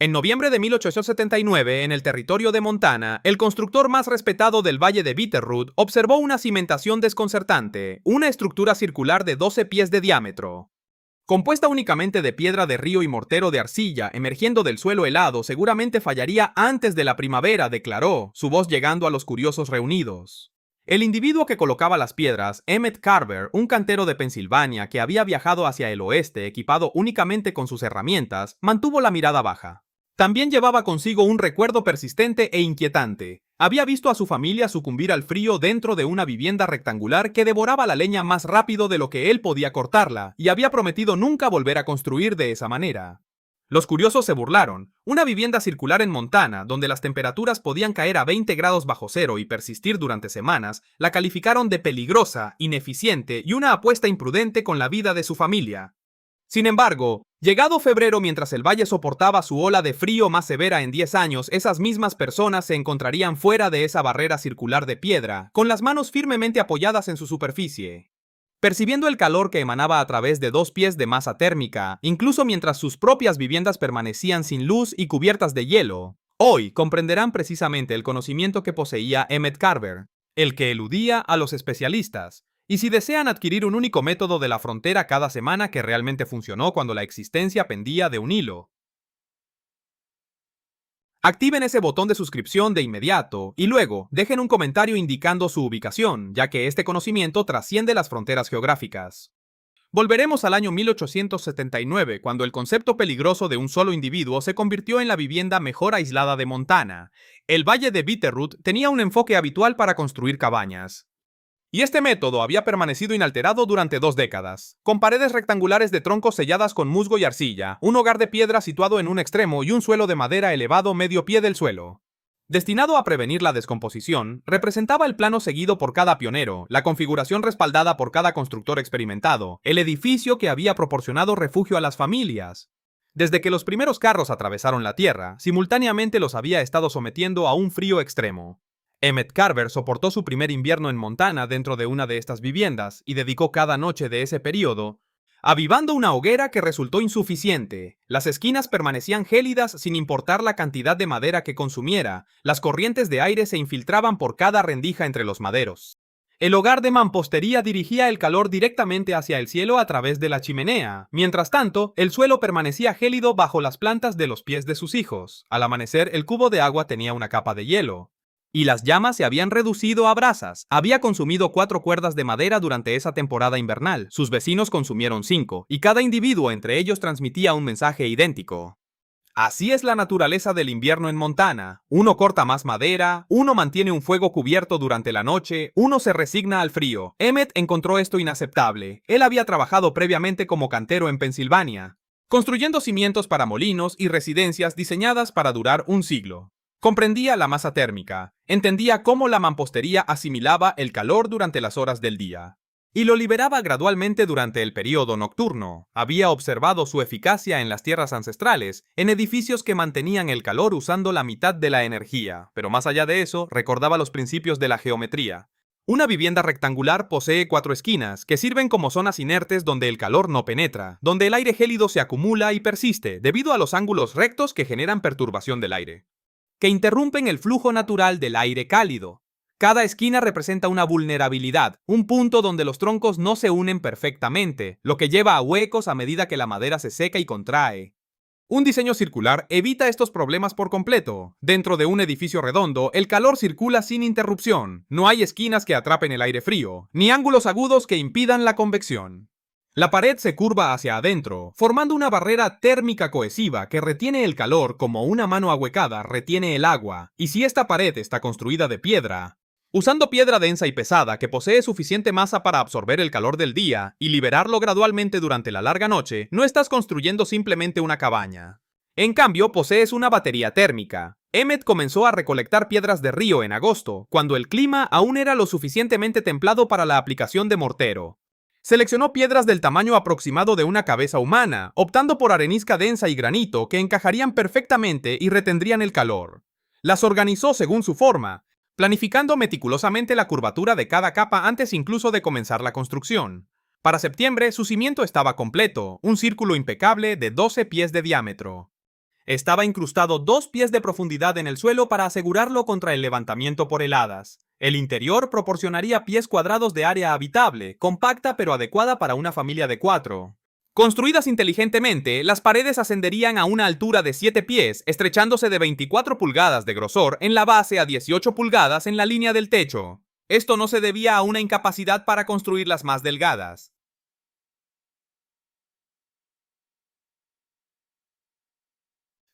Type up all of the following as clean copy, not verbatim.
En noviembre de 1879, en el territorio de Montana, el constructor más respetado del Valle de Bitterroot observó una cimentación desconcertante, una estructura circular de 12 pies de diámetro. Compuesta únicamente de piedra de río y mortero de arcilla emergiendo del suelo helado, seguramente fallaría antes de la primavera, declaró, su voz llegando a los curiosos reunidos. El individuo que colocaba las piedras, Emmett Carver, un cantero de Pensilvania que había viajado hacia el oeste equipado únicamente con sus herramientas, mantuvo la mirada baja. También llevaba consigo un recuerdo persistente e inquietante. Había visto a su familia sucumbir al frío dentro de una vivienda rectangular que devoraba la leña más rápido de lo que él podía cortarla, y había prometido nunca volver a construir de esa manera. Los curiosos se burlaron. Una vivienda circular en Montana, donde las temperaturas podían caer a 20 grados bajo cero y persistir durante semanas, la calificaron de peligrosa, ineficiente y una apuesta imprudente con la vida de su familia. Sin embargo, llegado febrero, mientras el valle soportaba su ola de frío más severa en 10 años, esas mismas personas se encontrarían fuera de esa barrera circular de piedra, con las manos firmemente apoyadas en su superficie. Percibiendo el calor que emanaba a través de 2 pies de masa térmica, incluso mientras sus propias viviendas permanecían sin luz y cubiertas de hielo, hoy comprenderán precisamente el conocimiento que poseía Emmett Carver, el que eludía a los especialistas. Y si desean adquirir un único método de la frontera cada semana que realmente funcionó cuando la existencia pendía de un hilo, activen ese botón de suscripción de inmediato y luego dejen un comentario indicando su ubicación, ya que este conocimiento trasciende las fronteras geográficas. Volveremos al año 1879, cuando el concepto peligroso de un solo individuo se convirtió en la vivienda mejor aislada de Montana. El Valle de Bitterroot tenía un enfoque habitual para construir cabañas. Y este método había permanecido inalterado durante 2 décadas, con paredes rectangulares de troncos selladas con musgo y arcilla, un hogar de piedra situado en un extremo y un suelo de madera elevado medio pie del suelo. Destinado a prevenir la descomposición, representaba el plano seguido por cada pionero, la configuración respaldada por cada constructor experimentado, el edificio que había proporcionado refugio a las familias. Desde que los primeros carros atravesaron la tierra, simultáneamente los había estado sometiendo a un frío extremo. Emmett Carver soportó su primer invierno en Montana dentro de una de estas viviendas y dedicó cada noche de ese periodo avivando una hoguera que resultó insuficiente. Las esquinas permanecían gélidas sin importar la cantidad de madera que consumiera, las corrientes de aire se infiltraban por cada rendija entre los maderos. El hogar de mampostería dirigía el calor directamente hacia el cielo a través de la chimenea. Mientras tanto, el suelo permanecía gélido bajo las plantas de los pies de sus hijos. Al amanecer, el cubo de agua tenía una capa de hielo. Y las llamas se habían reducido a brasas. Había consumido 4 cuerdas de madera durante esa temporada invernal. Sus vecinos consumieron 5, y cada individuo entre ellos transmitía un mensaje idéntico. Así es la naturaleza del invierno en Montana. Uno corta más madera, uno mantiene un fuego cubierto durante la noche, uno se resigna al frío. Emmett encontró esto inaceptable. Él había trabajado previamente como cantero en Pensilvania, construyendo cimientos para molinos y residencias diseñadas para durar un siglo. Comprendía la masa térmica, entendía cómo la mampostería asimilaba el calor durante las horas del día y lo liberaba gradualmente durante el periodo nocturno. Había observado su eficacia en las tierras ancestrales, en edificios que mantenían el calor usando la mitad de la energía, pero más allá de eso, recordaba los principios de la geometría. Una vivienda rectangular posee 4 esquinas, que sirven como zonas inertes donde el calor no penetra, donde el aire gélido se acumula y persiste, debido a los ángulos rectos que generan perturbación del aire, que interrumpen el flujo natural del aire cálido. Cada esquina representa una vulnerabilidad, un punto donde los troncos no se unen perfectamente, lo que lleva a huecos a medida que la madera se seca y contrae. Un diseño circular evita estos problemas por completo. Dentro de un edificio redondo, el calor circula sin interrupción. No hay esquinas que atrapen el aire frío, ni ángulos agudos que impidan la convección. La pared se curva hacia adentro, formando una barrera térmica cohesiva que retiene el calor como una mano ahuecada retiene el agua, y si esta pared está construida de piedra, usando piedra densa y pesada que posee suficiente masa para absorber el calor del día y liberarlo gradualmente durante la larga noche, no estás construyendo simplemente una cabaña. En cambio, posees una batería térmica. Emmett comenzó a recolectar piedras de río en agosto, cuando el clima aún era lo suficientemente templado para la aplicación de mortero. Seleccionó piedras del tamaño aproximado de una cabeza humana, optando por arenisca densa y granito que encajarían perfectamente y retendrían el calor. Las organizó según su forma, planificando meticulosamente la curvatura de cada capa antes incluso de comenzar la construcción. Para septiembre, su cimiento estaba completo, un círculo impecable de 12 pies de diámetro. Estaba incrustado 2 pies de profundidad en el suelo para asegurarlo contra el levantamiento por heladas. El interior proporcionaría pies cuadrados de área habitable, compacta pero adecuada para una familia de 4. Construidas inteligentemente, las paredes ascenderían a una altura de 7 pies, estrechándose de 24 pulgadas de grosor en la base a 18 pulgadas en la línea del techo. Esto no se debía a una incapacidad para construirlas más delgadas,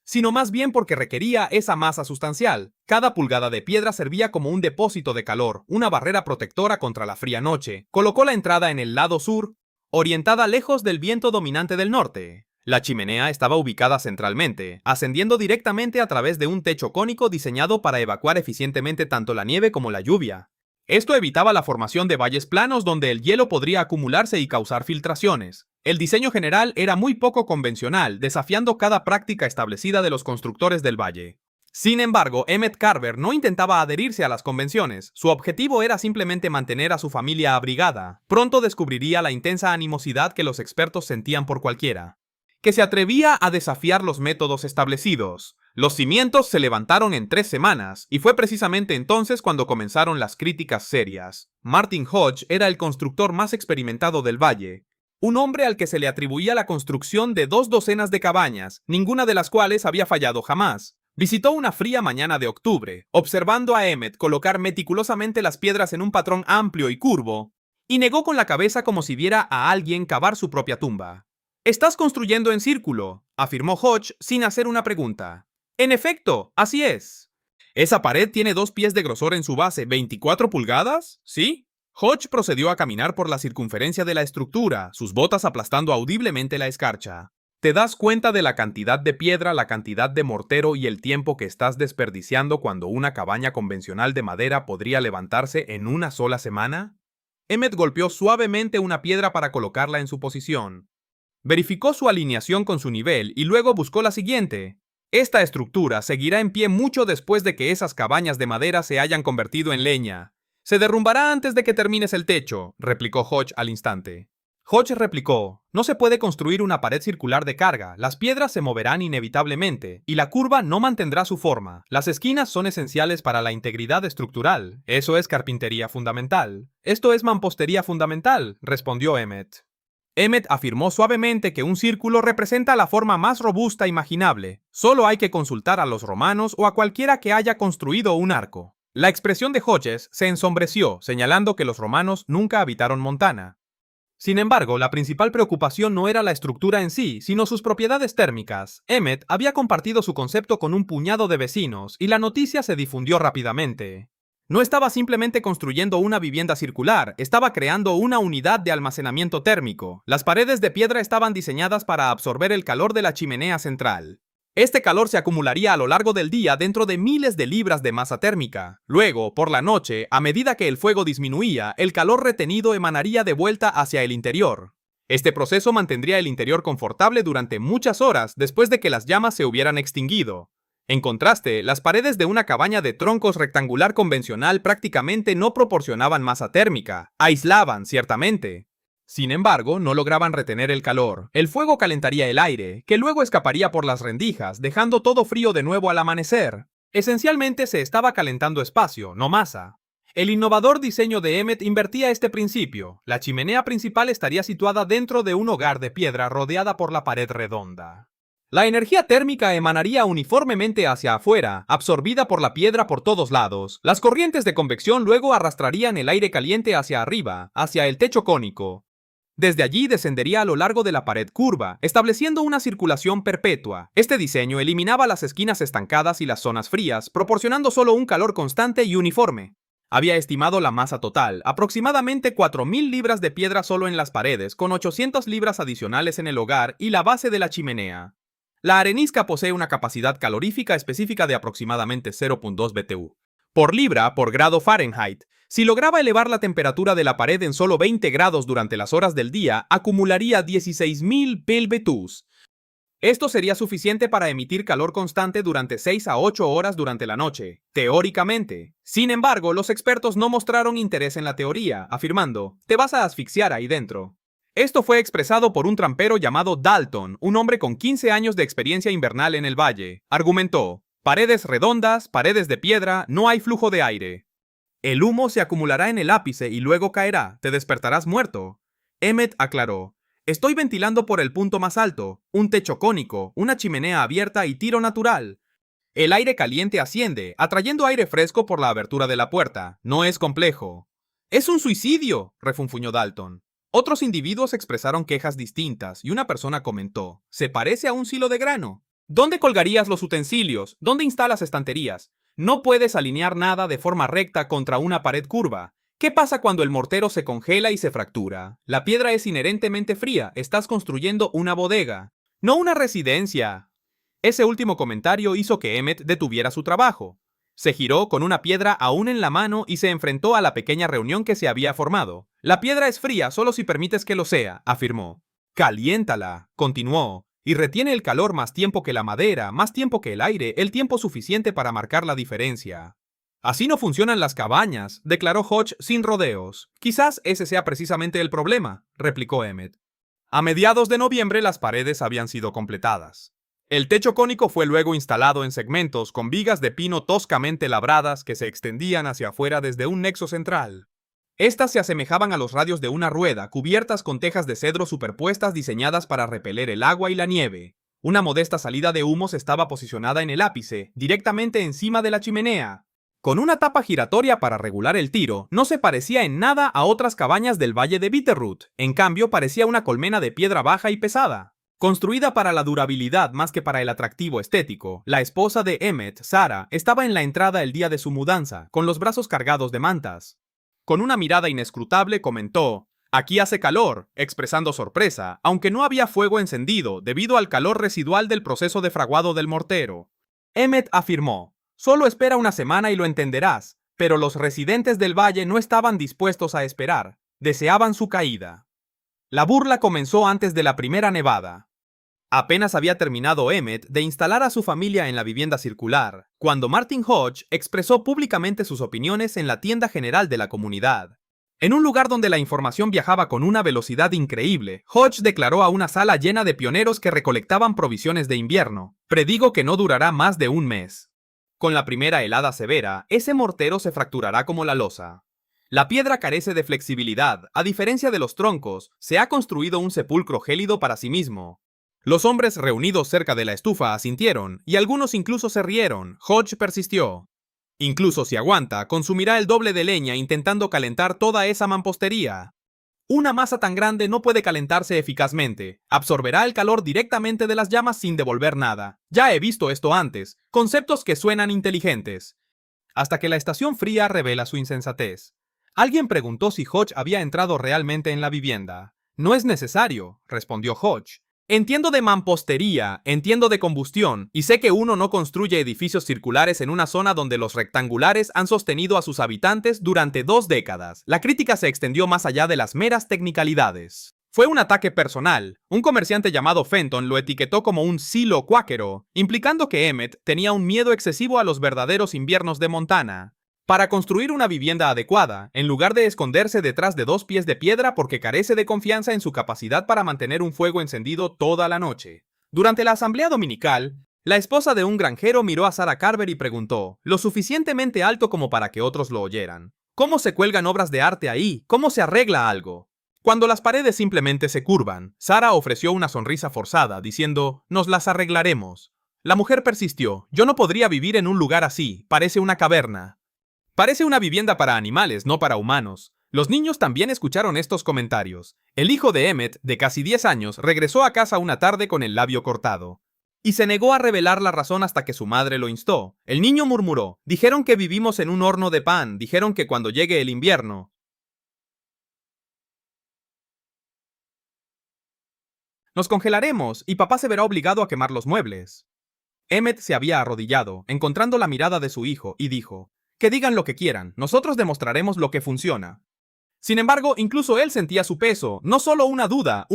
sino más bien porque requería esa masa sustancial. Cada pulgada de piedra servía como un depósito de calor, una barrera protectora contra la fría noche. Colocó la entrada en el lado sur, orientada lejos del viento dominante del norte. La chimenea estaba ubicada centralmente, ascendiendo directamente a través de un techo cónico diseñado para evacuar eficientemente tanto la nieve como la lluvia. Esto evitaba la formación de valles planos donde el hielo podría acumularse y causar filtraciones. El diseño general era muy poco convencional, desafiando cada práctica establecida de los constructores del valle. Sin embargo, Emmett Carver no intentaba adherirse a las convenciones, su objetivo era simplemente mantener a su familia abrigada. Pronto descubriría la intensa animosidad que los expertos sentían por cualquiera que se atrevía a desafiar los métodos establecidos. Los cimientos se levantaron en 3 semanas, y fue precisamente entonces cuando comenzaron las críticas serias. Martin Hodge era el constructor más experimentado del valle, un hombre al que se le atribuía la construcción de 2 docenas de cabañas, ninguna de las cuales había fallado jamás. Visitó una fría mañana de octubre, observando a Emmett colocar meticulosamente las piedras en un patrón amplio y curvo, y negó con la cabeza como si viera a alguien cavar su propia tumba. «Estás construyendo en círculo», afirmó Hodge sin hacer una pregunta. «En efecto, así es». «¿Esa pared tiene 2 pies de grosor en su base, 24 pulgadas? ¿Sí?» Hodge procedió a caminar por la circunferencia de la estructura, sus botas aplastando audiblemente la escarcha. ¿Te das cuenta de la cantidad de piedra, la cantidad de mortero y el tiempo que estás desperdiciando cuando una cabaña convencional de madera podría levantarse en una sola semana? Emmett golpeó suavemente una piedra para colocarla en su posición. Verificó su alineación con su nivel y luego buscó la siguiente. Esta estructura seguirá en pie mucho después de que esas cabañas de madera se hayan convertido en leña. Se derrumbará antes de que termines el techo, replicó Hodge al instante. Hodge replicó, no se puede construir una pared circular de carga, las piedras se moverán inevitablemente, y la curva no mantendrá su forma. Las esquinas son esenciales para la integridad estructural. Eso es carpintería fundamental. Esto es mampostería fundamental, respondió Emmett. Emmett afirmó suavemente que un círculo representa la forma más robusta imaginable. Solo hay que consultar a los romanos o a cualquiera que haya construido un arco. La expresión de Hodges se ensombreció, señalando que los romanos nunca habitaron Montana. Sin embargo, la principal preocupación no era la estructura en sí, sino sus propiedades térmicas. Emmett había compartido su concepto con un puñado de vecinos, y la noticia se difundió rápidamente. No estaba simplemente construyendo una vivienda circular, estaba creando una unidad de almacenamiento térmico. Las paredes de piedra estaban diseñadas para absorber el calor de la chimenea central. Este calor se acumularía a lo largo del día dentro de miles de libras de masa térmica. Luego, por la noche, a medida que el fuego disminuía, el calor retenido emanaría de vuelta hacia el interior. Este proceso mantendría el interior confortable durante muchas horas después de que las llamas se hubieran extinguido. En contraste, las paredes de una cabaña de troncos rectangular convencional prácticamente no proporcionaban masa térmica, aislaban, ciertamente. Sin embargo, no lograban retener el calor. El fuego calentaría el aire, que luego escaparía por las rendijas, dejando todo frío de nuevo al amanecer. Esencialmente se estaba calentando espacio, no masa. El innovador diseño de Emmett invertía este principio. La chimenea principal estaría situada dentro de un hogar de piedra rodeada por la pared redonda. La energía térmica emanaría uniformemente hacia afuera, absorbida por la piedra por todos lados. Las corrientes de convección luego arrastrarían el aire caliente hacia arriba, hacia el techo cónico. Desde allí descendería a lo largo de la pared curva, estableciendo una circulación perpetua. Este diseño eliminaba las esquinas estancadas y las zonas frías, proporcionando solo un calor constante y uniforme. Había estimado la masa total, aproximadamente 4.000 libras de piedra solo en las paredes, con 800 libras adicionales en el hogar y la base de la chimenea. La arenisca posee una capacidad calorífica específica de aproximadamente 0.2 BTU por libra por grado Fahrenheit. Si lograba elevar la temperatura de la pared en solo 20 grados durante las horas del día, acumularía 16.000 PeBTUs. Esto sería suficiente para emitir calor constante durante 6 a 8 horas durante la noche, teóricamente. Sin embargo, los expertos no mostraron interés en la teoría, afirmando, «te vas a asfixiar ahí dentro». Esto fue expresado por un trampero llamado Dalton, un hombre con 15 años de experiencia invernal en el valle. Argumentó: paredes redondas, paredes de piedra, no hay flujo de aire. El humo se acumulará en el ápice y luego caerá, te despertarás muerto. Emmett aclaró: estoy ventilando por el punto más alto, un techo cónico, una chimenea abierta y tiro natural. El aire caliente asciende, atrayendo aire fresco por la abertura de la puerta. No es complejo. ¡Es un suicidio!, refunfuñó Dalton. Otros individuos expresaron quejas distintas y una persona comentó: se parece a un silo de grano. ¿Dónde colgarías los utensilios? ¿Dónde instalas estanterías? No puedes alinear nada de forma recta contra una pared curva. ¿Qué pasa cuando el mortero se congela y se fractura? La piedra es inherentemente fría, estás construyendo una bodega, no una residencia. Ese último comentario hizo que Emmett detuviera su trabajo. Se giró con una piedra aún en la mano y se enfrentó a la pequeña reunión que se había formado. La piedra es fría solo si permites que lo sea, afirmó. Caliéntala, continuó, y retiene el calor más tiempo que la madera, más tiempo que el aire, el tiempo suficiente para marcar la diferencia. Así no funcionan las cabañas, declaró Hodge sin rodeos. Quizás ese sea precisamente el problema, replicó Emmett. A mediados de noviembre las paredes habían sido completadas. El techo cónico fue luego instalado en segmentos con vigas de pino toscamente labradas que se extendían hacia afuera desde un nexo central. Estas se asemejaban a los radios de una rueda, cubiertas con tejas de cedro superpuestas diseñadas para repeler el agua y la nieve. Una modesta salida de humos estaba posicionada en el ápice, directamente encima de la chimenea. Con una tapa giratoria para regular el tiro, no se parecía en nada a otras cabañas del valle de Bitterroot, en cambio parecía una colmena de piedra baja y pesada. Construida para la durabilidad más que para el atractivo estético, la esposa de Emmett, Sarah, estaba en la entrada el día de su mudanza, con los brazos cargados de mantas. Con una mirada inescrutable comentó: aquí hace calor, expresando sorpresa, aunque no había fuego encendido debido al calor residual del proceso de fraguado del mortero. Emmett afirmó: solo espera una semana y lo entenderás, pero los residentes del valle no estaban dispuestos a esperar, deseaban su caída. La burla comenzó antes de la primera nevada. Apenas había terminado Emmett de instalar a su familia en la vivienda circular, cuando Martin Hodge expresó públicamente sus opiniones en la tienda general de la comunidad. En un lugar donde la información viajaba con una velocidad increíble, Hodge declaró a una sala llena de pioneros que recolectaban provisiones de invierno: predigo que no durará más de un mes. Con la primera helada severa, ese mortero se fracturará como la losa. La piedra carece de flexibilidad, a diferencia de los troncos, se ha construido un sepulcro gélido para sí mismo. Los hombres reunidos cerca de la estufa asintieron, y algunos incluso se rieron. Hodge persistió: incluso si aguanta, consumirá el doble de leña intentando calentar toda esa mampostería. Una masa tan grande no puede calentarse eficazmente. Absorberá el calor directamente de las llamas sin devolver nada. Ya he visto esto antes. Conceptos que suenan inteligentes. Hasta que la estación fría revela su insensatez. Alguien preguntó si Hodge había entrado realmente en la vivienda. No es necesario, respondió Hodge. Entiendo de mampostería, entiendo de combustión, y sé que uno no construye edificios circulares en una zona donde los rectangulares han sostenido a sus habitantes durante 2 décadas. La crítica se extendió más allá de las meras tecnicalidades. Fue un ataque personal. Un comerciante llamado Fenton lo etiquetó como un silo cuáquero, implicando que Emmett tenía un miedo excesivo a los verdaderos inviernos de Montana. Para construir una vivienda adecuada, en lugar de esconderse detrás de 2 pies de piedra porque carece de confianza en su capacidad para mantener un fuego encendido toda la noche. Durante la asamblea dominical, la esposa de un granjero miró a Sarah Carver y preguntó, lo suficientemente alto como para que otros lo oyeran: ¿cómo se cuelgan obras de arte ahí? ¿Cómo se arregla algo? Cuando las paredes simplemente se curvan, Sarah ofreció una sonrisa forzada, diciendo, nos las arreglaremos. La mujer persistió, yo no podría vivir en un lugar así, parece una caverna. Parece una vivienda para animales, no para humanos. Los niños también escucharon estos comentarios. El hijo de Emmett, de casi 10 años, regresó a casa una tarde con el labio cortado. Y se negó a revelar la razón hasta que su madre lo instó. El niño murmuró, dijeron que vivimos en un horno de pan, dijeron que cuando llegue el invierno nos congelaremos y papá se verá obligado a quemar los muebles. Emmett se había arrodillado, encontrando la mirada de su hijo, y dijo, que digan lo que quieran, nosotros demostraremos lo que funciona. Sin embargo, incluso él sentía su peso, no solo una duda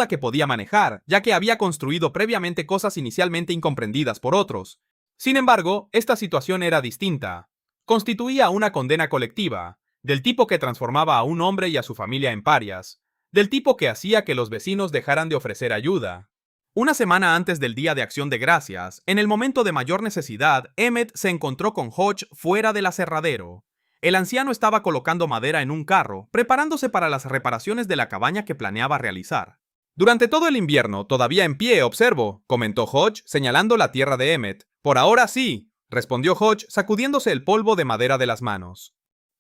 que podía manejar, ya que había construido previamente cosas inicialmente incomprendidas por otros. Sin embargo, esta situación era distinta. Constituía una condena colectiva, del tipo que transformaba a un hombre y a su familia en parias. del tipo que hacía que los vecinos dejaran de ofrecer ayuda. Una semana antes del Día de Acción de Gracias, en el momento de mayor necesidad, Emmett se encontró con Hodge fuera del aserradero. El anciano estaba colocando madera en un carro, preparándose para las reparaciones de la cabaña que planeaba realizar. Durante todo el invierno, todavía en pie, observo, comentó Hodge, señalando la tierra de Emmett. Por ahora sí, respondió Hodge, sacudiéndose el polvo de madera de las manos.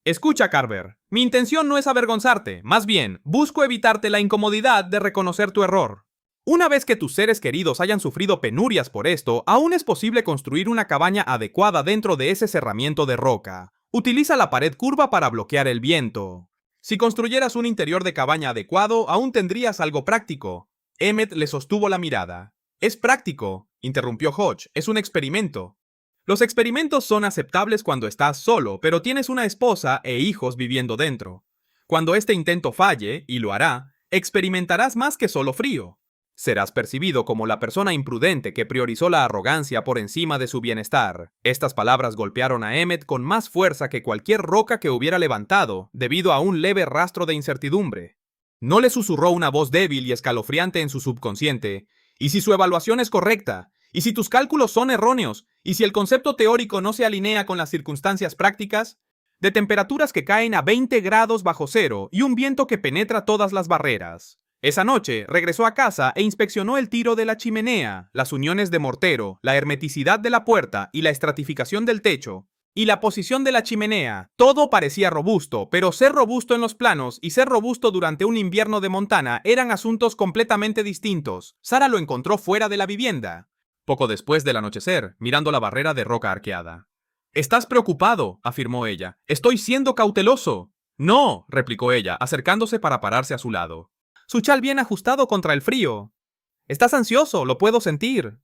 Escucha, Carver, mi intención no es avergonzarte, más bien, busco evitarte la incomodidad de reconocer tu error. Una vez que tus seres queridos hayan sufrido penurias por esto, aún es posible construir una cabaña adecuada dentro de ese cerramiento de roca. Utiliza la pared curva para bloquear el viento. Si construyeras un interior de cabaña adecuado, aún tendrías algo práctico. Emmett le sostuvo la mirada. Es práctico, interrumpió Hodge, es un experimento. Los experimentos son aceptables cuando estás solo, pero tienes una esposa e hijos viviendo dentro. Cuando este intento falle, y lo hará, experimentarás más que solo frío. Serás percibido como la persona imprudente que priorizó la arrogancia por encima de su bienestar. Estas palabras golpearon a Emmett con más fuerza que cualquier roca que hubiera levantado, debido a un leve rastro de incertidumbre. No le susurró una voz débil y escalofriante en su subconsciente. ¿Y si su evaluación es correcta? ¿Y si tus cálculos son erróneos? ¿Y si el concepto teórico no se alinea con las circunstancias prácticas? De temperaturas que caen a 20 grados bajo cero y un viento que penetra todas las barreras. Esa noche regresó a casa e inspeccionó el tiro de la chimenea, las uniones de mortero, la hermeticidad de la puerta y la estratificación del techo. Y la posición de la chimenea. Todo parecía robusto, pero ser robusto en los planos y ser robusto durante un invierno de Montana eran asuntos completamente distintos. Sara lo encontró fuera de la vivienda, poco después del anochecer, mirando la barrera de roca arqueada. «Estás preocupado», afirmó ella. «Estoy siendo cauteloso». «No», replicó ella, acercándose para pararse a su lado. Su chal bien ajustado contra el frío. «Estás ansioso, lo puedo sentir».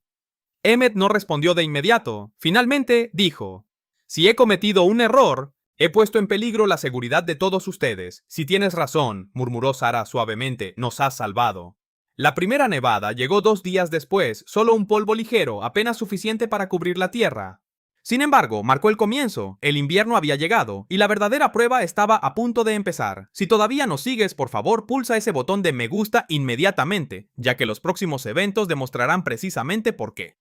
Emmett no respondió de inmediato. Finalmente, dijo: «Si he cometido un error, he puesto en peligro la seguridad de todos ustedes. Si tienes razón», murmuró Sara suavemente, «nos has salvado». La primera nevada llegó 2 días después, solo un polvo ligero, apenas suficiente para cubrir la tierra. Sin embargo, marcó el comienzo, el invierno había llegado, y la verdadera prueba estaba a punto de empezar. Si todavía no sigues, por favor pulsa ese botón de me gusta inmediatamente, ya que los próximos eventos demostrarán precisamente por qué.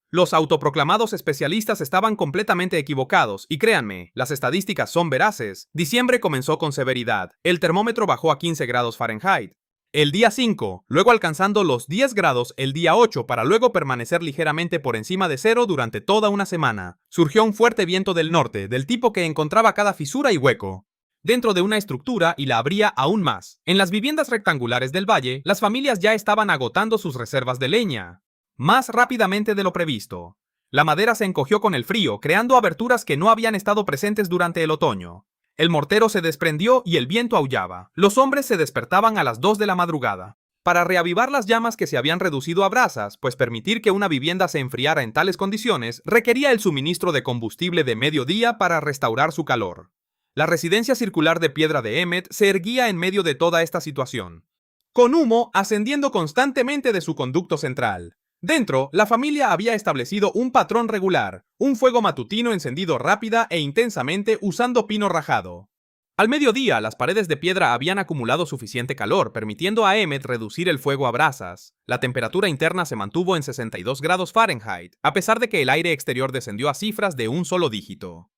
Los autoproclamados especialistas estaban completamente equivocados, y créanme, las estadísticas son veraces. Diciembre comenzó con severidad, el termómetro bajó a 15 grados Fahrenheit. El día 5, luego alcanzando los 10 grados el día 8 para luego permanecer ligeramente por encima de cero durante toda una semana. Surgió un fuerte viento del norte, del tipo que encontraba cada fisura y hueco dentro de una estructura y la abría aún más. En las viviendas rectangulares del valle, las familias ya estaban agotando sus reservas de leña más rápidamente de lo previsto. La madera se encogió con el frío, creando aberturas que no habían estado presentes durante el otoño. El mortero se desprendió y el viento aullaba. Los hombres se despertaban a las 2 de la madrugada para reavivar las llamas que se habían reducido a brasas, pues permitir que una vivienda se enfriara en tales condiciones requería el suministro de combustible de mediodía para restaurar su calor. La residencia circular de piedra de Emmett se erguía en medio de toda esta situación, con humo ascendiendo constantemente de su conducto central. Dentro, la familia había establecido un patrón regular, un fuego matutino encendido rápida e intensamente usando pino rajado. Al mediodía, las paredes de piedra habían acumulado suficiente calor, permitiendo a Emmett reducir el fuego a brasas. La temperatura interna se mantuvo en 62 grados Fahrenheit, a pesar de que el aire exterior descendió a cifras de un solo dígito.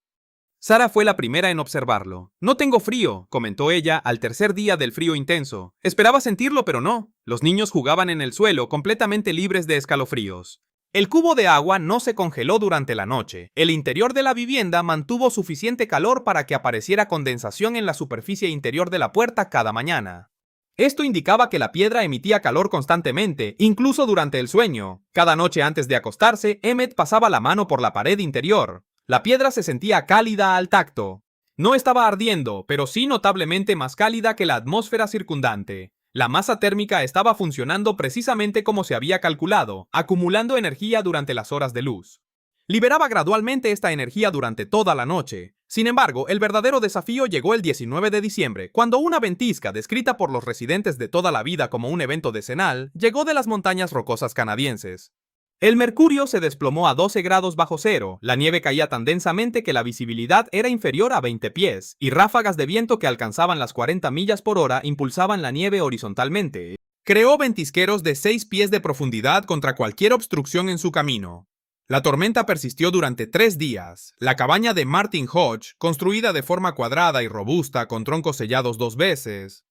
Sara fue la primera en observarlo. «No tengo frío», comentó ella al tercer día del frío intenso. Esperaba sentirlo, pero no. Los niños jugaban en el suelo, completamente libres de escalofríos. El cubo de agua no se congeló durante la noche. El interior de la vivienda mantuvo suficiente calor para que apareciera condensación en la superficie interior de la puerta cada mañana. Esto indicaba que la piedra emitía calor constantemente, incluso durante el sueño. Cada noche antes de acostarse, Emmett pasaba la mano por la pared interior. La piedra se sentía cálida al tacto. No estaba ardiendo, pero sí notablemente más cálida que la atmósfera circundante. La masa térmica estaba funcionando precisamente como se había calculado, acumulando energía durante las horas de luz. Liberaba gradualmente esta energía durante toda la noche. Sin embargo, el verdadero desafío llegó el 19 de diciembre, cuando una ventisca descrita por los residentes de toda la vida como un evento decenal, llegó de las montañas rocosas canadienses. El mercurio se desplomó a 12 grados bajo cero, la nieve caía tan densamente que la visibilidad era inferior a 20 pies, y ráfagas de viento que alcanzaban las 40 millas por hora impulsaban la nieve horizontalmente. Creó ventisqueros de 6 pies de profundidad contra cualquier obstrucción en su camino. La tormenta persistió durante 3 días. La cabaña de Martin Hodge, construida de forma cuadrada y robusta con troncos sellados 2 veces,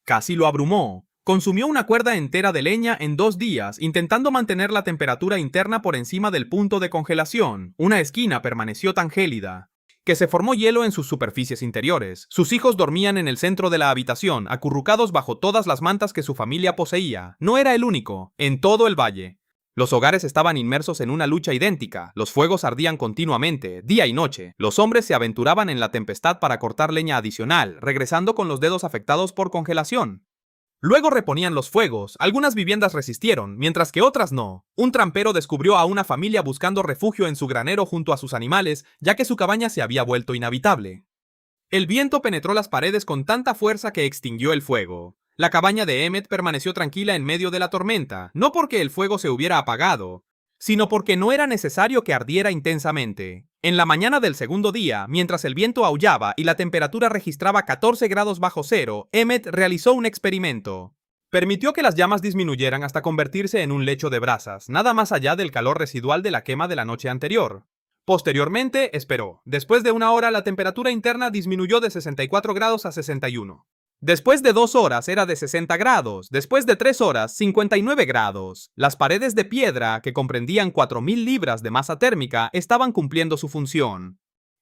casi lo abrumó. Consumió una cuerda entera de leña en 2 días, intentando mantener la temperatura interna por encima del punto de congelación. Una esquina permaneció tan gélida que se formó hielo en sus superficies interiores. Sus hijos dormían en el centro de la habitación, acurrucados bajo todas las mantas que su familia poseía. No era el único, en todo el valle. Los hogares estaban inmersos en una lucha idéntica, los fuegos ardían continuamente, día y noche. Los hombres se aventuraban en la tempestad para cortar leña adicional, regresando con los dedos afectados por congelación. Luego reponían los fuegos, algunas viviendas resistieron, mientras que otras no. Un trampero descubrió a una familia buscando refugio en su granero junto a sus animales, ya que su cabaña se había vuelto inhabitable. El viento penetró las paredes con tanta fuerza que extinguió el fuego. La cabaña de Emmett permaneció tranquila en medio de la tormenta, no porque el fuego se hubiera apagado, sino porque no era necesario que ardiera intensamente. En la mañana del segundo día, mientras el viento aullaba y la temperatura registraba 14 grados bajo cero, Emmett realizó un experimento. Permitió que las llamas disminuyeran hasta convertirse en un lecho de brasas, nada más allá del calor residual de la quema de la noche anterior. Posteriormente, esperó. Después de 1 hora, la temperatura interna disminuyó de 64 grados a 61. Después de 2 horas era de 60 grados, después de 3 horas 59 grados. Las paredes de piedra, que comprendían 4.000 libras de masa térmica, estaban cumpliendo su función.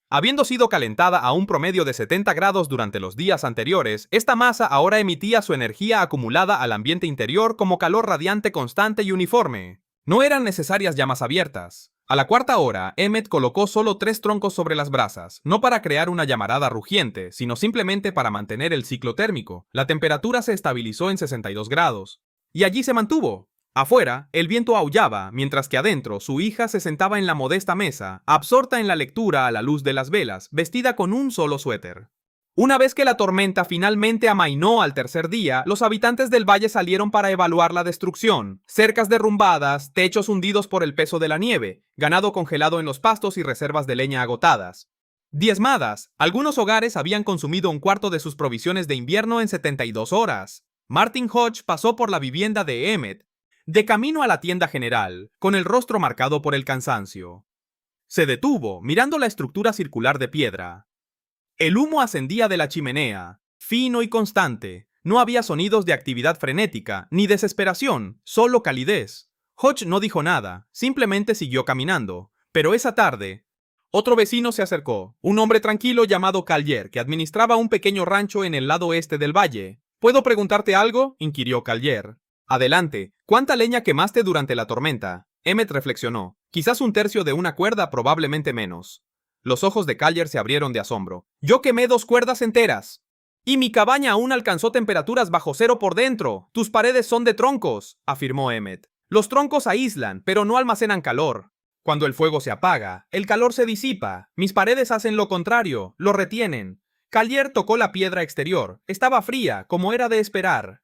Habiendo sido calentada a un promedio de 70 grados durante los días anteriores, esta masa ahora emitía su energía acumulada al ambiente interior como calor radiante constante y uniforme. No eran necesarias llamas abiertas. A la 4.ª hora, Emmett colocó solo 3 troncos sobre las brasas, no para crear una llamarada rugiente, sino simplemente para mantener el ciclo térmico. La temperatura se estabilizó en 62 grados. Y allí se mantuvo. Afuera, el viento aullaba, mientras que adentro su hija se sentaba en la modesta mesa, absorta en la lectura a la luz de las velas, vestida con un solo suéter. Una vez que la tormenta finalmente amainó al tercer día, los habitantes del valle salieron para evaluar la destrucción. Cercas derrumbadas, techos hundidos por el peso de la nieve, ganado congelado en los pastos y reservas de leña agotadas. Diezmadas, algunos hogares habían consumido un cuarto de sus provisiones de invierno en 72 horas. Martin Hodge pasó por la vivienda de Emmett, de camino a la tienda general, con el rostro marcado por el cansancio. Se detuvo, mirando la estructura circular de piedra. El humo ascendía de la chimenea, fino y constante. No había sonidos de actividad frenética, ni desesperación, solo calidez. Hodge no dijo nada, simplemente siguió caminando. Pero esa tarde, otro vecino se acercó, un hombre tranquilo llamado Callier, que administraba un pequeño rancho en el lado este del valle. ¿Puedo preguntarte algo?, inquirió Callier. Adelante, ¿cuánta leña quemaste durante la tormenta? Emmett reflexionó. Quizás un tercio de una cuerda, probablemente menos. Los ojos de Callier se abrieron de asombro. Yo quemé 2 cuerdas enteras. Y mi cabaña aún alcanzó temperaturas bajo cero por dentro. Tus paredes son de troncos, afirmó Emmett. Los troncos aíslan, pero no almacenan calor. Cuando el fuego se apaga, el calor se disipa. Mis paredes hacen lo contrario, lo retienen. Callier tocó la piedra exterior. Estaba fría, como era de esperar.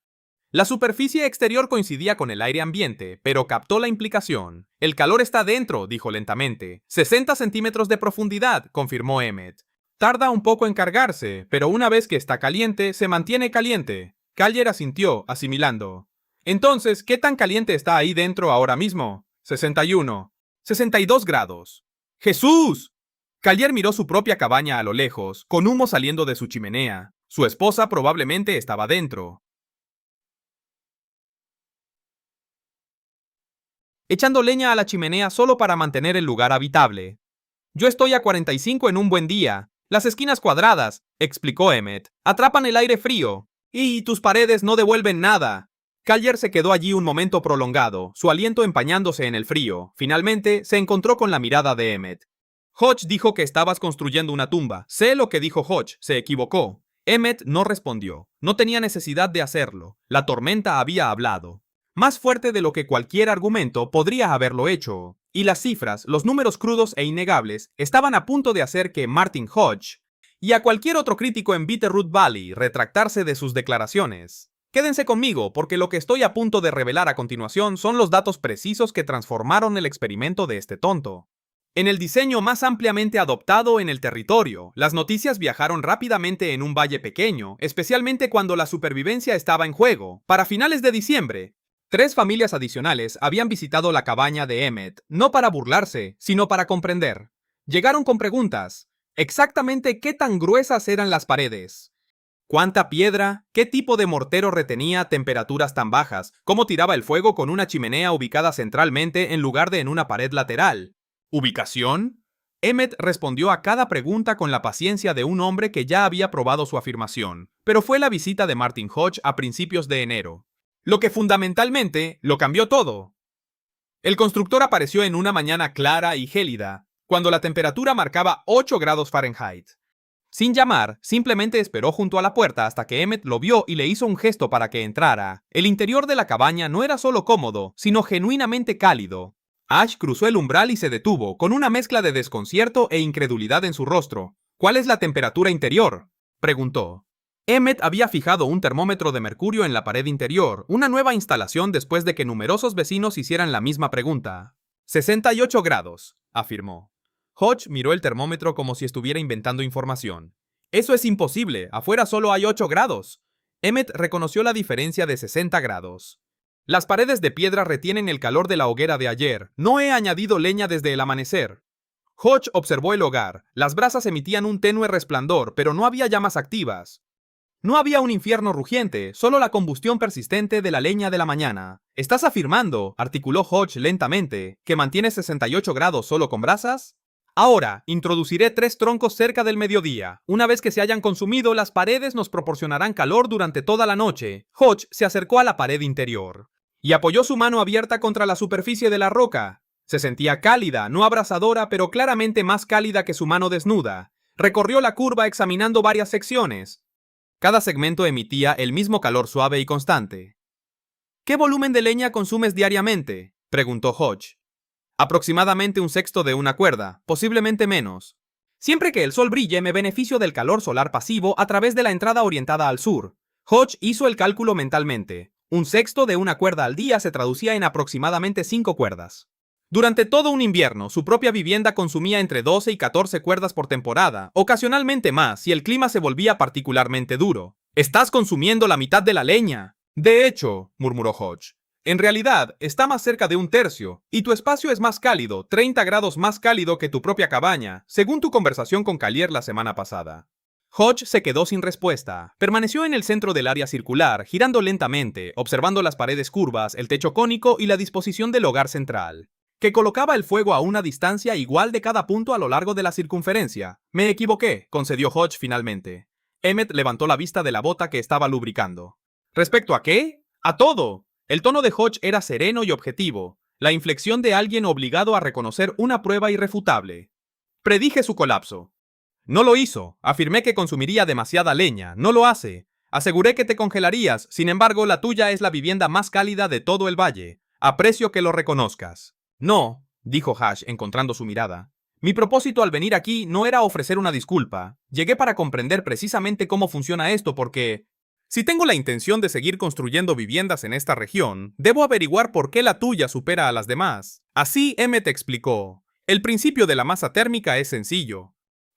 La superficie exterior coincidía con el aire ambiente, pero captó la implicación. El calor está dentro, dijo lentamente. 60 centímetros de profundidad, confirmó Emmett. Tarda un poco en cargarse, pero una vez que está caliente, se mantiene caliente. Callier asintió, asimilando. Entonces, ¿qué tan caliente está ahí dentro ahora mismo? 61. 62 grados. ¡Jesús! Callier miró su propia cabaña a lo lejos, con humo saliendo de su chimenea. Su esposa probablemente estaba dentro, echando leña a la chimenea solo para mantener el lugar habitable. Yo estoy a 45 en un buen día. Las esquinas cuadradas, explicó Emmett, atrapan el aire frío. Y tus paredes no devuelven nada. Callier se quedó allí un momento prolongado, su aliento empañándose en el frío. Finalmente, se encontró con la mirada de Emmett. Hodge dijo que estabas construyendo una tumba. Sé lo que dijo Hodge, se equivocó. Emmett no respondió. No tenía necesidad de hacerlo. La tormenta había hablado. Más fuerte de lo que cualquier argumento podría haberlo hecho. Y las cifras, los números crudos e innegables, estaban a punto de hacer que Martin Hodge y a cualquier otro crítico en Bitterroot Valley retractarse de sus declaraciones. Quédense conmigo, porque lo que estoy a punto de revelar a continuación son los datos precisos que transformaron el experimento de este tonto. En el diseño más ampliamente adoptado en el territorio, las noticias viajaron rápidamente en un valle pequeño, especialmente cuando la supervivencia estaba en juego. Para finales de diciembre, 3 familias adicionales habían visitado la cabaña de Emmett, no para burlarse, sino para comprender. Llegaron con preguntas. ¿Exactamente qué tan gruesas eran las paredes? ¿Cuánta piedra? ¿Qué tipo de mortero retenía temperaturas tan bajas? ¿Cómo tiraba el fuego con una chimenea ubicada centralmente en lugar de en una pared lateral? ¿Ubicación? Emmett respondió a cada pregunta con la paciencia de un hombre que ya había probado su afirmación, pero fue la visita de Martin Hodge a principios de enero. Lo que fundamentalmente lo cambió todo. El constructor apareció en una mañana clara y gélida, cuando la temperatura marcaba 8 grados Fahrenheit. Sin llamar, simplemente esperó junto a la puerta hasta que Emmett lo vio y le hizo un gesto para que entrara. El interior de la cabaña no era solo cómodo, sino genuinamente cálido. Ash cruzó el umbral y se detuvo, con una mezcla de desconcierto e incredulidad en su rostro. ¿Cuál es la temperatura interior?, preguntó. Emmett había fijado un termómetro de mercurio en la pared interior, una nueva instalación después de que numerosos vecinos hicieran la misma pregunta. 68 grados, afirmó. Hodge miró el termómetro como si estuviera inventando información. Eso es imposible, afuera solo hay 8 grados. Emmett reconoció la diferencia de 60 grados. Las paredes de piedra retienen el calor de la hoguera de ayer. No he añadido leña desde el amanecer. Hodge observó el hogar. Las brasas emitían un tenue resplandor, pero no había llamas activas. No había un infierno rugiente, solo la combustión persistente de la leña de la mañana. ¿Estás afirmando, articuló Hodge lentamente, que mantienes 68 grados solo con brasas? Ahora, introduciré 3 troncos cerca del mediodía. Una vez que se hayan consumido, las paredes nos proporcionarán calor durante toda la noche. Hodge se acercó a la pared interior y apoyó su mano abierta contra la superficie de la roca. Se sentía cálida, no abrasadora, pero claramente más cálida que su mano desnuda. Recorrió la curva examinando varias secciones. Cada segmento emitía el mismo calor suave y constante. ¿Qué volumen de leña consumes diariamente?, preguntó Hodge. Aproximadamente 1/6 de una cuerda, posiblemente menos. Siempre que el sol brille me beneficio del calor solar pasivo a través de la entrada orientada al sur. Hodge hizo el cálculo mentalmente. 1/6 de una cuerda al día se traducía en aproximadamente 5 cuerdas. Durante todo un invierno, su propia vivienda consumía entre 12 y 14 cuerdas por temporada, ocasionalmente más si el clima se volvía particularmente duro. «Estás consumiendo la mitad de la leña». «De hecho», murmuró Hodge, «en realidad está más cerca de 1/3, y tu espacio es más cálido, 30 grados más cálido que tu propia cabaña, según tu conversación con Collier la semana pasada». Hodge se quedó sin respuesta. Permaneció en el centro del área circular, girando lentamente, observando las paredes curvas, el techo cónico y la disposición del hogar central, que colocaba el fuego a una distancia igual de cada punto a lo largo de la circunferencia. «Me equivoqué», concedió Hodge finalmente. Emmett levantó la vista de la bota que estaba lubricando. «¿Respecto a qué?» «A todo». El tono de Hodge era sereno y objetivo, la inflexión de alguien obligado a reconocer una prueba irrefutable. «Predije su colapso». «No lo hizo. Afirmé que consumiría demasiada leña. No lo hace. Aseguré que te congelarías. Sin embargo, la tuya es la vivienda más cálida de todo el valle. Aprecio que lo reconozcas». «No», dijo Hash, encontrando su mirada. «Mi propósito al venir aquí no era ofrecer una disculpa. Llegué para comprender precisamente cómo funciona esto porque... si tengo la intención de seguir construyendo viviendas en esta región, debo averiguar por qué la tuya supera a las demás». Así Emmett explicó. El principio de la masa térmica es sencillo.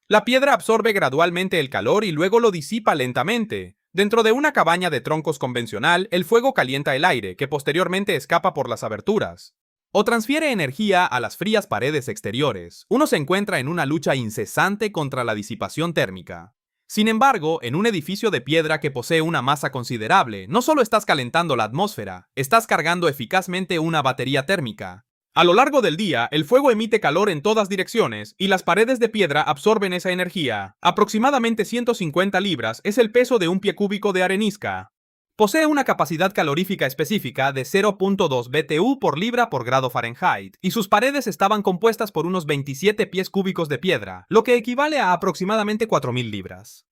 La piedra absorbe gradualmente el calor y luego lo disipa lentamente. Dentro de una cabaña de troncos convencional, el fuego calienta el aire, que posteriormente escapa por las aberturas, o transfiere energía a las frías paredes exteriores. Uno se encuentra en una lucha incesante contra la disipación térmica. Sin embargo, en un edificio de piedra que posee una masa considerable, no solo estás calentando la atmósfera, estás cargando eficazmente una batería térmica. A lo largo del día, el fuego emite calor en todas direcciones y las paredes de piedra absorben esa energía. Aproximadamente 150 libras es el peso de un pie cúbico de arenisca. Posee una capacidad calorífica específica de 0.2 BTU por libra por grado Fahrenheit, y sus paredes estaban compuestas por unos 27 pies cúbicos de piedra, lo que equivale a aproximadamente 4.000 libras.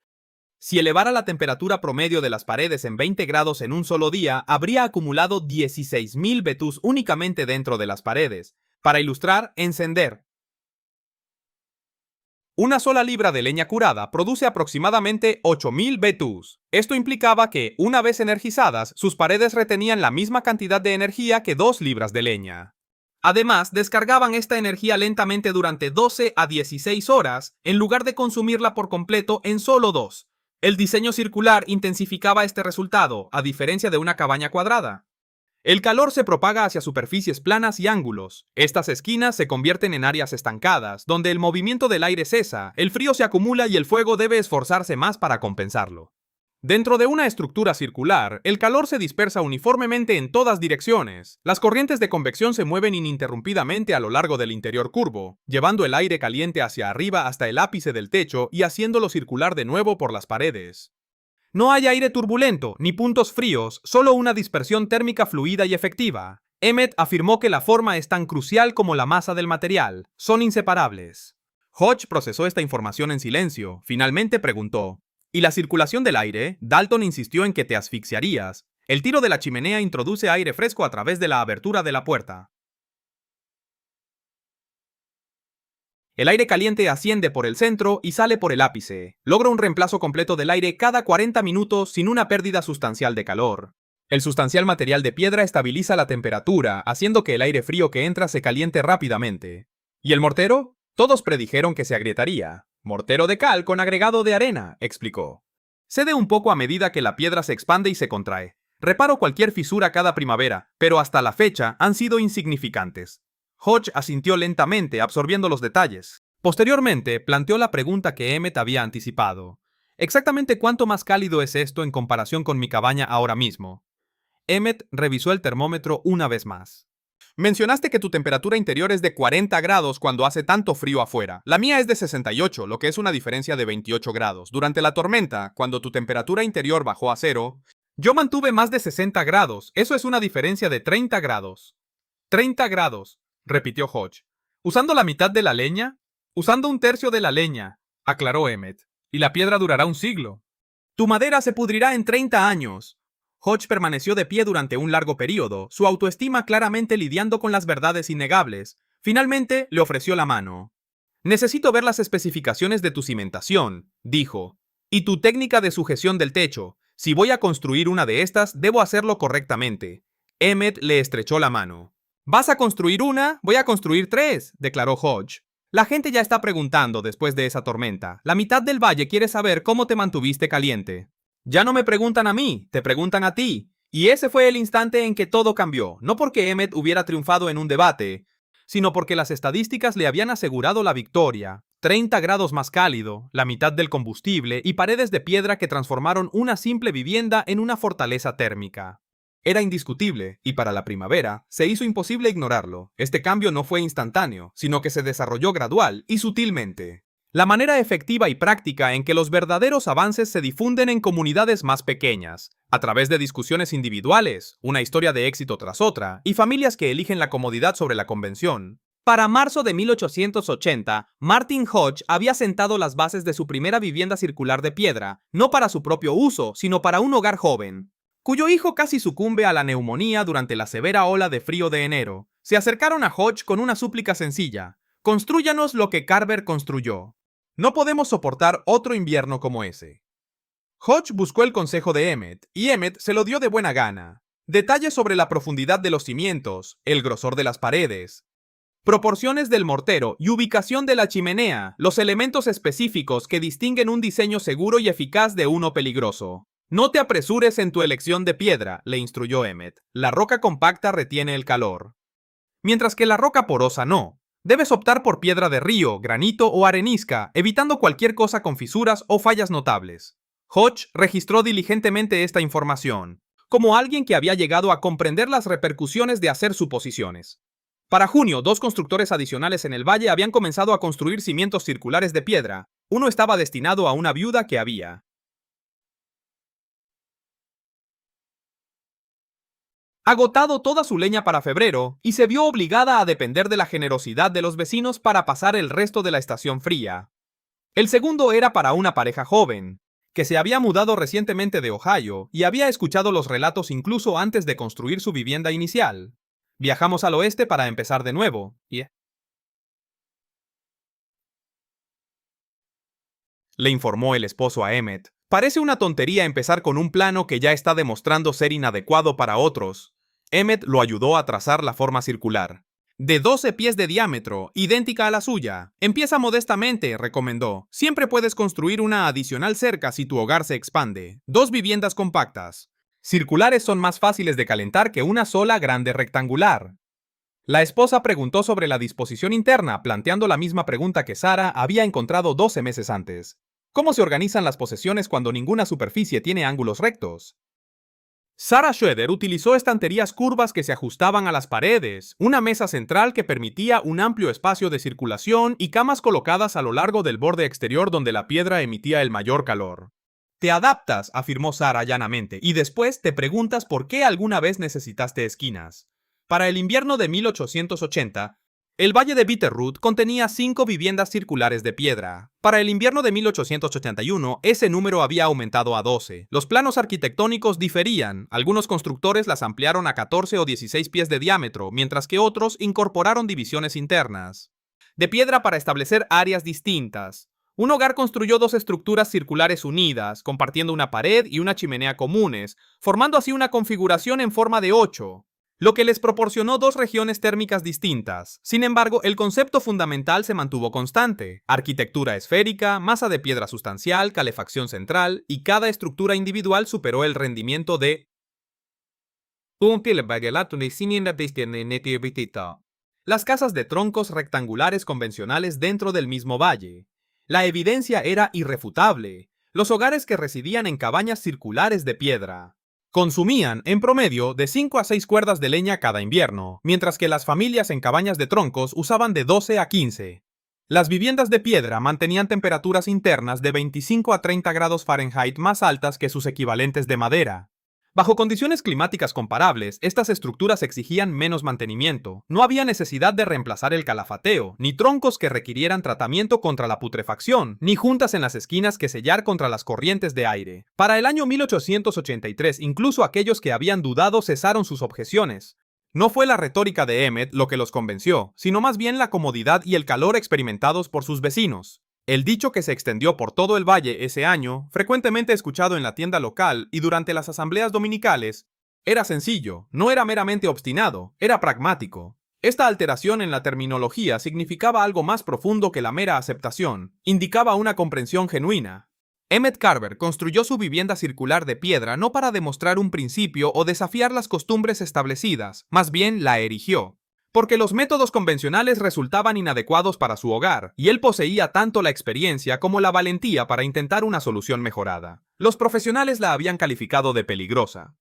Si elevara la temperatura promedio de las paredes en 20 grados en un solo día, habría acumulado 16.000 BTUs únicamente dentro de las paredes. Para ilustrar, encender Una sola libra de leña curada produce aproximadamente 8000 BTUs. Esto implicaba que, una vez energizadas, sus paredes retenían la misma cantidad de energía que 2 libras de leña. Además, descargaban esta energía lentamente durante 12 a 16 horas, en lugar de consumirla por completo en solo 2. El diseño circular intensificaba este resultado, a diferencia de una cabaña cuadrada. El calor se propaga hacia superficies planas y ángulos. Estas esquinas se convierten en áreas estancadas, donde el movimiento del aire cesa, el frío se acumula y el fuego debe esforzarse más para compensarlo. Dentro de una estructura circular, el calor se dispersa uniformemente en todas direcciones. Las corrientes de convección se mueven ininterrumpidamente a lo largo del interior curvo, llevando el aire caliente hacia arriba hasta el ápice del techo y haciéndolo circular de nuevo por las paredes. No hay aire turbulento, ni puntos fríos, solo una dispersión térmica fluida y efectiva. Emmett afirmó que la forma es tan crucial como la masa del material. Son inseparables. Hodge procesó esta información en silencio. Finalmente preguntó: ¿y la circulación del aire? Dalton insistió en que te asfixiarías. El tiro de la chimenea introduce aire fresco a través de la abertura de la puerta. El aire caliente asciende por el centro y sale por el ápice. Logra un reemplazo completo del aire cada 40 minutos sin una pérdida sustancial de calor. El sustancial material de piedra estabiliza la temperatura, haciendo que el aire frío que entra se caliente rápidamente. ¿Y el mortero? Todos predijeron que se agrietaría. Mortero de cal con agregado de arena, explicó. Cede un poco a medida que la piedra se expande y se contrae. Reparo cualquier fisura cada primavera, pero hasta la fecha han sido insignificantes. Hodge asintió lentamente, absorbiendo los detalles. Posteriormente, planteó la pregunta que Emmett había anticipado. ¿Exactamente cuánto más cálido es esto en comparación con mi cabaña ahora mismo? Emmett revisó el termómetro una vez más. Mencionaste que tu temperatura interior es de 40 grados cuando hace tanto frío afuera. La mía es de 68, lo que es una diferencia de 28 grados. Durante la tormenta, cuando tu temperatura interior bajó a cero, yo mantuve más de 60 grados. Eso es una diferencia de 30 grados. 30 grados, repitió Hodge. ¿Usando la mitad de la leña? Usando un tercio de la leña, aclaró Emmett. Y la piedra durará un siglo. Tu madera se pudrirá en 30 años. Hodge permaneció de pie durante un largo período, su autoestima claramente lidiando con las verdades innegables. Finalmente, le ofreció la mano. Necesito ver las especificaciones de tu cimentación, dijo. Y tu técnica de sujeción del techo. Si voy a construir una de estas, debo hacerlo correctamente. Emmett le estrechó la mano. ¿Vas a construir una? Voy a construir 3, declaró Hodge. La gente ya está preguntando después de esa tormenta. La mitad del valle quiere saber cómo te mantuviste caliente. Ya no me preguntan a mí, te preguntan a ti. Y ese fue el instante en que todo cambió, no porque Emmett hubiera triunfado en un debate, sino porque las estadísticas le habían asegurado la victoria. 30 grados más cálido, la mitad del combustible y paredes de piedra que transformaron una simple vivienda en una fortaleza térmica. Era indiscutible, y para la primavera, se hizo imposible ignorarlo. Este cambio no fue instantáneo, sino que se desarrolló gradual y sutilmente. La manera efectiva y práctica en que los verdaderos avances se difunden en comunidades más pequeñas, a través de discusiones individuales, una historia de éxito tras otra, y familias que eligen la comodidad sobre la convención. Para marzo de 1880, Martin Hodge había sentado las bases de su primera vivienda circular de piedra, no para su propio uso, sino para un hogar joven, cuyo hijo casi sucumbe a la neumonía durante la severa ola de frío de enero. Se acercaron a Hodge con una súplica sencilla: «Constrúyanos lo que Carver construyó. No podemos soportar otro invierno como ese». Hodge buscó el consejo de Emmett, y Emmett se lo dio de buena gana. Detalles sobre la profundidad de los cimientos, el grosor de las paredes, proporciones del mortero y ubicación de la chimenea, los elementos específicos que distinguen un diseño seguro y eficaz de uno peligroso. «No te apresures en tu elección de piedra», le instruyó Emmett. «La roca compacta retiene el calor, mientras que la roca porosa no. Debes optar por piedra de río, granito o arenisca, evitando cualquier cosa con fisuras o fallas notables». Hodge registró diligentemente esta información, como alguien que había llegado a comprender las repercusiones de hacer suposiciones. Para junio, 2 constructores adicionales en el valle habían comenzado a construir cimientos circulares de piedra. Uno estaba destinado a una viuda que había agotado toda su leña para febrero y se vio obligada a depender de la generosidad de los vecinos para pasar el resto de la estación fría. El segundo era para una pareja joven, que se había mudado recientemente de Ohio y había escuchado los relatos incluso antes de construir su vivienda inicial. Viajamos al oeste para empezar de nuevo, y le informó el esposo a Emmett. Parece una tontería empezar con un plano que ya está demostrando ser inadecuado para otros. Emmett lo ayudó a trazar la forma circular. De 12 pies de diámetro, idéntica a la suya. Empieza modestamente, recomendó. Siempre puedes construir una adicional cerca si tu hogar se expande. 2 viviendas compactas. Circulares son más fáciles de calentar que una sola grande rectangular. La esposa preguntó sobre la disposición interna, planteando la misma pregunta que Sarah había encontrado 12 meses antes. ¿Cómo se organizan las posesiones cuando ninguna superficie tiene ángulos rectos? Sarah Schroeder utilizó estanterías curvas que se ajustaban a las paredes, una mesa central que permitía un amplio espacio de circulación y camas colocadas a lo largo del borde exterior donde la piedra emitía el mayor calor. Te adaptas, afirmó Sarah llanamente, y después te preguntas por qué alguna vez necesitaste esquinas. Para el invierno de 1880, el valle de Bitterroot contenía 5 viviendas circulares de piedra. Para el invierno de 1881, ese número había aumentado a 12. Los planos arquitectónicos diferían. Algunos constructores las ampliaron a 14 o 16 pies de diámetro, mientras que otros incorporaron divisiones internas de piedra para establecer áreas distintas. Un hogar construyó 2 estructuras circulares unidas, compartiendo una pared y una chimenea comunes, formando así una configuración en forma de 8. Lo que les proporcionó 2 regiones térmicas distintas. Sin embargo, el concepto fundamental se mantuvo constante. Arquitectura esférica, masa de piedra sustancial, calefacción central, y cada estructura individual superó el rendimiento de las casas de troncos rectangulares convencionales dentro del mismo valle. La evidencia era irrefutable. Los hogares que residían en cabañas circulares de piedra consumían, en promedio, de 5 a 6 cuerdas de leña cada invierno, mientras que las familias en cabañas de troncos usaban de 12 a 15. Las viviendas de piedra mantenían temperaturas internas de 25 a 30 grados Fahrenheit más altas que sus equivalentes de madera. Bajo condiciones climáticas comparables, estas estructuras exigían menos mantenimiento. No había necesidad de reemplazar el calafateo, ni troncos que requirieran tratamiento contra la putrefacción, ni juntas en las esquinas que sellar contra las corrientes de aire. Para el año 1883, incluso aquellos que habían dudado cesaron sus objeciones. No fue la retórica de Emmett lo que los convenció, sino más bien la comodidad y el calor experimentados por sus vecinos. El dicho que se extendió por todo el valle ese año, frecuentemente escuchado en la tienda local y durante las asambleas dominicales, era sencillo, no era meramente obstinado, era pragmático. Esta alteración en la terminología significaba algo más profundo que la mera aceptación, indicaba una comprensión genuina. Emmett Carver construyó su vivienda circular de piedra no para demostrar un principio o desafiar las costumbres establecidas, más bien la erigió. Porque los métodos convencionales resultaban inadecuados para su hogar, y él poseía tanto la experiencia como la valentía para intentar una solución mejorada. Los profesionales la habían calificado de peligrosa.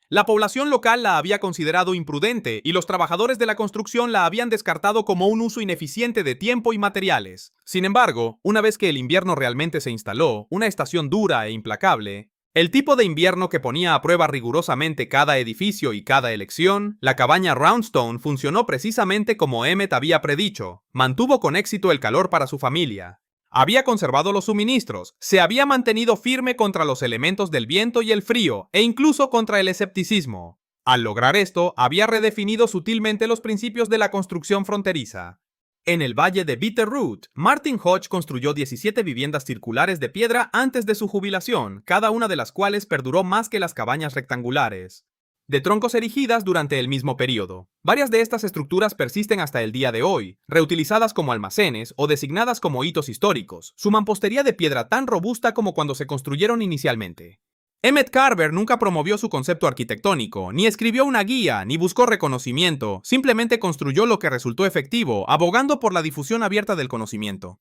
La población local la había considerado imprudente y los trabajadores de la construcción la habían descartado como un uso ineficiente de tiempo y materiales. Sin embargo, una vez que el invierno realmente se instaló, una estación dura e implacable, el tipo de invierno que ponía a prueba rigurosamente cada edificio y cada elección, la cabaña Roundstone funcionó precisamente como Emmett había predicho. Mantuvo con éxito el calor para su familia. Había conservado los suministros, se había mantenido firme contra los elementos del viento y el frío, e incluso contra el escepticismo. Al lograr esto, había redefinido sutilmente los principios de la construcción fronteriza. En el valle de Bitterroot, Martin Hodge construyó 17 viviendas circulares de piedra antes de su jubilación, cada una de las cuales perduró más que las cabañas rectangulares, de troncos erigidas durante el mismo periodo. Varias de estas estructuras persisten hasta el día de hoy, reutilizadas como almacenes o designadas como hitos históricos. Su mampostería de piedra tan robusta como cuando se construyeron inicialmente. Emmett Carver nunca promovió su concepto arquitectónico, ni escribió una guía, ni buscó reconocimiento, simplemente construyó lo que resultó efectivo, abogando por la difusión abierta del conocimiento.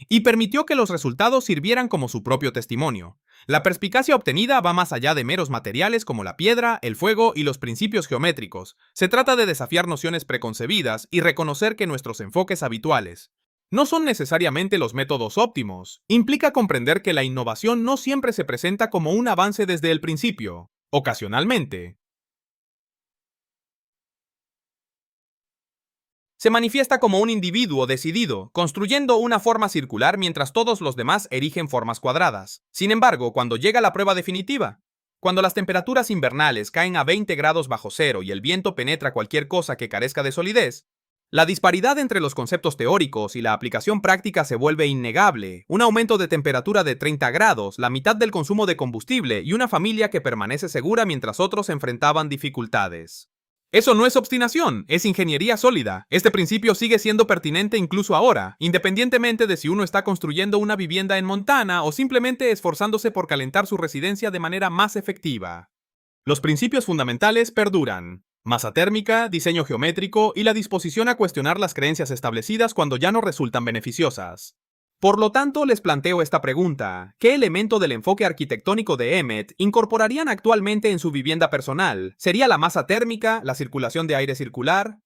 Y permitió que los resultados sirvieran como su propio testimonio. La perspicacia obtenida va más allá de meros materiales como la piedra, el fuego y los principios geométricos. Se trata de desafiar nociones preconcebidas y reconocer que nuestros enfoques habituales no son necesariamente los métodos óptimos. Implica comprender que la innovación no siempre se presenta como un avance desde el principio. Ocasionalmente, se manifiesta como un individuo decidido, construyendo una forma circular mientras todos los demás erigen formas cuadradas. Sin embargo, cuando llega la prueba definitiva, cuando las temperaturas invernales caen a 20 grados bajo cero y el viento penetra cualquier cosa que carezca de solidez, La disparidad entre los conceptos teóricos y la aplicación práctica se vuelve innegable. Un aumento de temperatura de 30 grados, la mitad del consumo de combustible y una familia que permanece segura mientras otros enfrentaban dificultades. Eso no es obstinación, es ingeniería sólida. Este principio sigue siendo pertinente incluso ahora, independientemente de si uno está construyendo una vivienda en Montana o simplemente esforzándose por calentar su residencia de manera más efectiva. Los principios fundamentales perduran: masa térmica, diseño geométrico y la disposición a cuestionar las creencias establecidas cuando ya no resultan beneficiosas. Por lo tanto, les planteo esta pregunta: ¿qué elemento del enfoque arquitectónico de Emmet incorporarían actualmente en su vivienda personal? ¿Sería la masa térmica, la circulación de aire circular,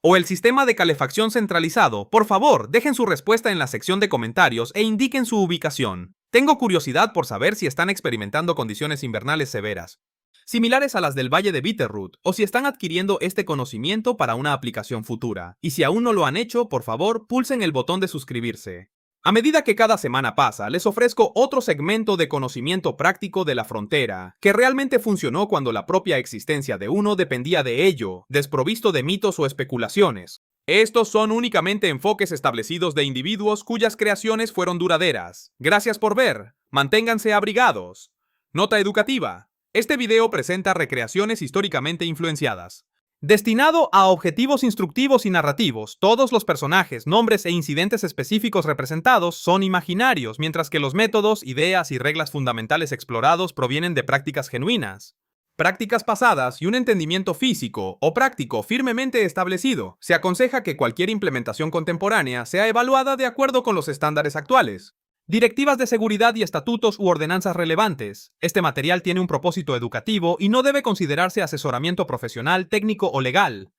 o el sistema de calefacción centralizado? Por favor, dejen su respuesta en la sección de comentarios e indiquen su ubicación. Tengo curiosidad por saber si están experimentando condiciones invernales severas, similares a las del Valle de Bitterroot, o si están adquiriendo este conocimiento para una aplicación futura. Y si aún no lo han hecho, por favor, pulsen el botón de suscribirse. A medida que cada semana pasa, les ofrezco otro segmento de conocimiento práctico de la frontera, que realmente funcionó cuando la propia existencia de uno dependía de ello, desprovisto de mitos o especulaciones. Estos son únicamente enfoques establecidos de individuos cuyas creaciones fueron duraderas. Gracias por ver. Manténganse abrigados. Nota educativa: este video presenta recreaciones históricamente influenciadas. Destinado a objetivos instructivos y narrativos, todos los personajes, nombres e incidentes específicos representados son imaginarios, mientras que los métodos, ideas y reglas fundamentales explorados provienen de prácticas genuinas, prácticas pasadas y un entendimiento físico o práctico firmemente establecido. Se aconseja que cualquier implementación contemporánea sea evaluada de acuerdo con los estándares actuales, directivas de seguridad y estatutos u ordenanzas relevantes. Este material tiene un propósito educativo y no debe considerarse asesoramiento profesional, técnico o legal.